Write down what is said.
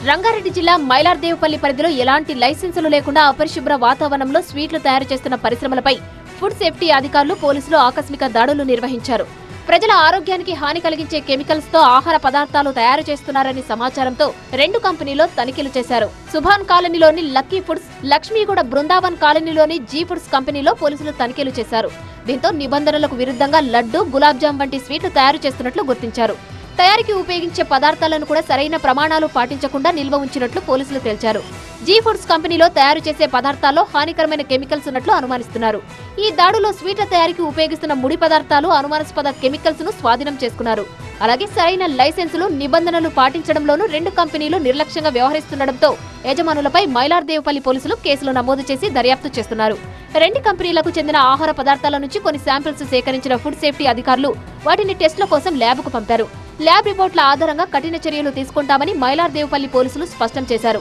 రంగారెడ్డి జిల్లా మైలార్దేవుపల్లి పరిధిలో ఎలాంటి లైసెన్సులు లేకుండా అపరిశుభ్ర వాతావరణంలో స్వీట్లు తయారు చేస్తున్న పరిశ్రమలపై ఫుడ్ సేఫ్టీ అధికారులు పోలీసులు ఆకస్మిక దాడులు నిర్వహించారు. ప్రజల ఆరోగ్యానికి హాని కలిగించే కెమికల్స్ తో ఆహార పదార్థాలు తయారు చేస్తున్నారని సమాచారంతో 2 కంపెనీలో తనిఖీలు చేశారు. సుభాన్ కాలనీలోని లక్కీ ఫుడ్స్, లక్ష్మీగూడ బృందావన్ కాలనీలోని జీ ఫుడ్స్ కంపెనీలో పోలీసులు తనిఖీలు చేశారు. దీంతో నిబంధనలకు విరుద్ధంగా లడ్డు, గులాబ్ జామ్ వంటి స్వీట్లు తయారు చేస్తున్నట్లు గుర్తించారు. తయారీకి ఉపయోగించే పదార్థాలను కూడా సరైన ప్రమాణాలు పాటించకుండా నిల్వ ఉంచినట్లు పోలీసులు తేల్చారు. జీ ఫుడ్స్ కంపెనీలో తయారు చేసే పదార్థాల్లో హానికరమైన కెమికల్స్ ఉన్నట్లు అనుమానిస్తున్నారు. ఈ దాడులో స్వీట్ల తయారీకి ఉపయోగిస్తున్న ముడి పదార్థాలు, అనుమానాస్పద కెమికల్స్ ను స్వాధీనం చేసుకున్నారు. అలాగే సరైన లైసెన్సులు, నిబంధనలు పాటించడంలోనూ 2 కంపెనీలు నిర్లక్ష్యంగా వ్యవహరిస్తుండటంతో యజమానులపై మైలార్దేవుపల్లి పోలీసులు కేసులు నమోదు చేసి దర్యాప్తు చేస్తున్నారు. 2 కంపెనీలకు చెందిన ఆహార పదార్థాల నుంచి కొన్ని శాంపిల్స్ సేకరించిన ఫుడ్ సేఫ్టీ అధికారులు వాటిని టెస్టుల కోసం ల్యాబ్కు పంపారు. ల్యాబ్ రిపోర్ట్ల ఆధారంగా కఠిన చర్యలు తీసుకుంటామని మైలార్దేవుపల్లి పోలీసులు స్పష్టం చేశారు.